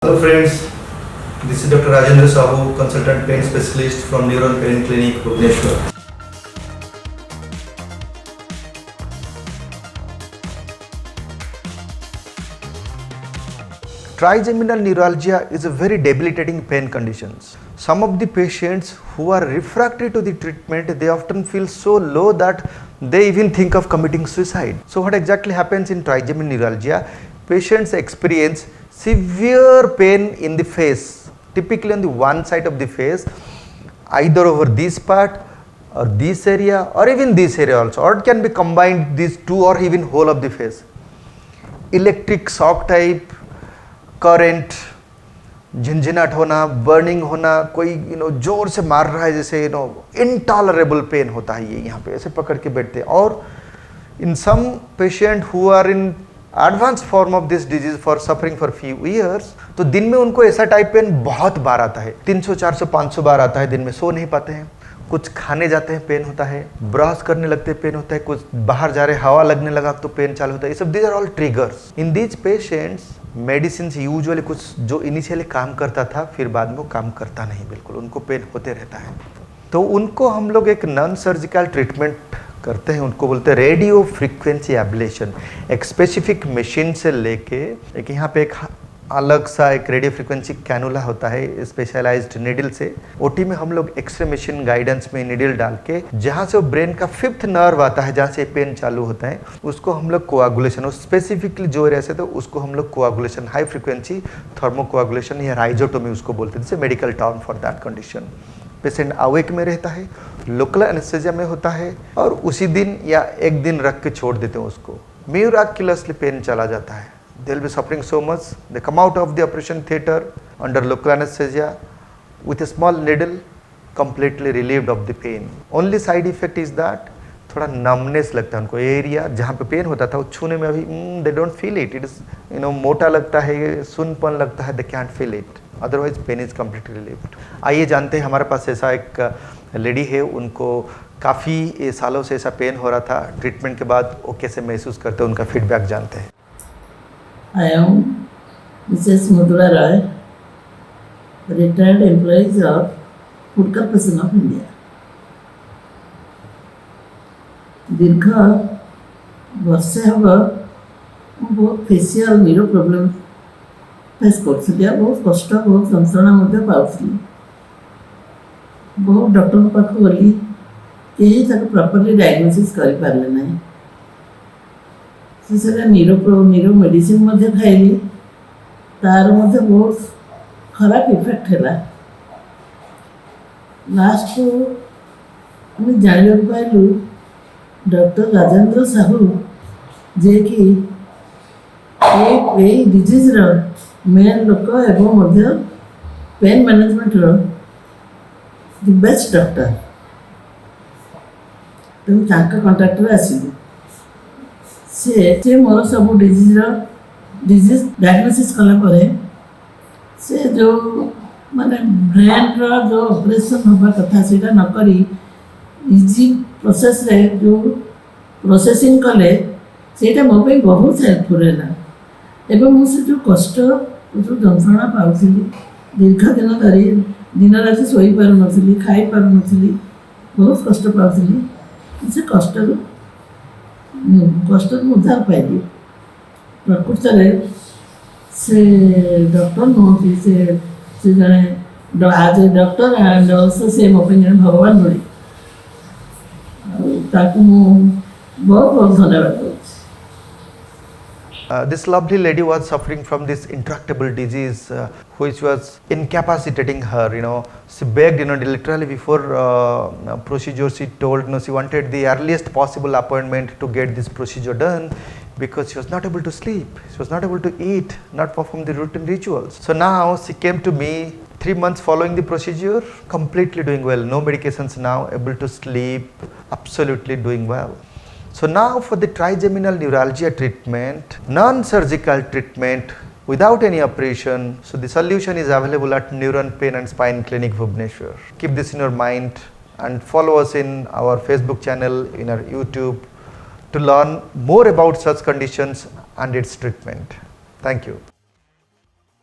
Hello friends, this is Dr. Rajendra Sahu, consultant pain specialist from Neuron Pain Clinic, Bhubaneswar. Trigeminal neuralgia is a very debilitating pain condition. Some of the patients who are refractory to the treatment, they often feel so low that they even think of committing suicide. So what exactly happens in trigeminal neuralgia? Patients experience severe pain in the face, typically on the one side of the face, either over this part or this area or even this area also, or it can be combined these two or even whole of the face. Electric shock type, current, झंझनाट होना, burning होना, कोई जोर से मार रहा है जैसे इनटॉलरेबल पेन होता है, ये यहाँ पे ऐसे पकड़ के बैठते हैं. और in some patient who are in advance form of this disease for suffering for few years, तो दिन में उनको ऐसा टाइप पेन बहुत बार आता है, 300 400 500 बार आता है दिन में. सो नहीं पाते हैं, कुछ खाने जाते हैं पेन होता है, ब्रश करने लगते हैं पेन होता है, कुछ बाहर जा रहे हवा लगने लगा तो पेन चालू होता है. ये सब these are all triggers. In these patients medicine usually कुछ जो इनिशियली काम करता था फिर बाद में वो काम करता नहीं, बिल्कुल उनको पेन होते रहता है. तो उनको हम लोग एक नॉन सर्जिकल ट्रीटमेंट करते हैं, उनको बोलते हैं रेडियो फ्रीक्वेंसी एब्लेशन. एक स्पेसिफिक मशीन से लेके एक यहाँ पे एक अलग सा एक रेडियो फ्रीक्वेंसी कैनुला होता है स्पेशलाइज्ड निडल से. ओटी में हम लोग एक्सरे मशीन गाइडेंस में निडल डाल के जहाँ से वो ब्रेन का 5th नर्व आता है, जहाँ से पेन चालू होता है, उसको हम लोग कोआगुलेशन, और स्पेसिफिकली जो एरिया से तो उसको हम लोग कोआगुलेशन, हाई फ्रीक्वेंसी थर्मोकोआगुलेशन या राइजोटोमी उसको बोलते हैं, जैसे medical term for that condition. Patient awake में रहता है, लोकल एनेस्थीसिया में होता है, और उसी दिन या एक दिन रख के छोड़ देते हैं उसको. मिराक्युलसली पेन चला जाता है. They will be suffering so much. They come out of the operation theater under local anesthesia with a small needle, completely relieved of the pain. Only side effect is that थोड़ा numbness लगता है उनको. Area जहाँ पे pen होता था वो छूने में अभी they don't feel it. It is मोटा लगता है, सुनपन लगता है, they can't feel it. Otherwise pain is completely relieved. आइए जानते हैं, हमारे पास ऐसा एक लेडी है, उनको काफ़ी सालों से ऐसा पेन हो रहा था. ट्रीटमेंट के बाद वो कैसे महसूस करते हैं, उनका फीडबैक जानते हैं. I am Mrs. Mudula Roy, retired employee of Food Corporation of India. दीर्घ वर्षे हम बहुत फेसियल न्यूरो प्रॉब्लम फेस करथिली, बहुत कष्ट बहुत यंत्रणा मध्य पाउथिली. बहुत डॉक्टर पाख गली, कहीं ताको प्रॉपर्ली डायग्नोसिस करि पारले नहीं. से न्यूरो मेडिसिन मध्य खाइली, तार मध्य बहुत खराब इफेक्ट है. लास्ट को हम जान पाइलु डॉक्टर राजेंद्र साहू जे कि ये डिजीज मेन लोक एवं मध्य pain management the best doctor. तो कंटाक्ट आसिलु. से मोर सब डिजीज डायग्नोसिस कला परे से जो माने ब्रेन जो ऑपरेशन होगा कथा से न करी इजी प्रोसेस रे जो प्रोसेसिंग कले सेटा मो पे बहुत हेल्पफुल है. एवं मुझे जो कष्ट जो यंत्रणा पाउथिली दीर्घ दिन धरी दिन राति सोई पार नथिली, खाई पार नथिली, बहुत कष्ट पाउथिली. से कष्ट उद्धार पाइली. प्रकृत से डॉक्टर नुहति, से जड़े आज ए doctor and also same opinion भगवान बड़ी ताकू बहुत बहुत धन्यवाद. This lovely lady was suffering from this intractable disease which was incapacitating her. She begged, literally before procedure she told, she wanted the earliest possible appointment to get this procedure done because she was not able to sleep, she was not able to eat, not perform the routine rituals. So now she came to me 3 months following the procedure, completely doing well, no medications now, able to sleep, absolutely doing well. So now for the trigeminal neuralgia treatment, non-surgical treatment without any operation, so the solution is available at Neuron Pain and Spine Clinic, Bhubaneswar. Keep this in your mind and follow us in our Facebook channel, in our YouTube, to learn more about such conditions and its treatment. Thank you.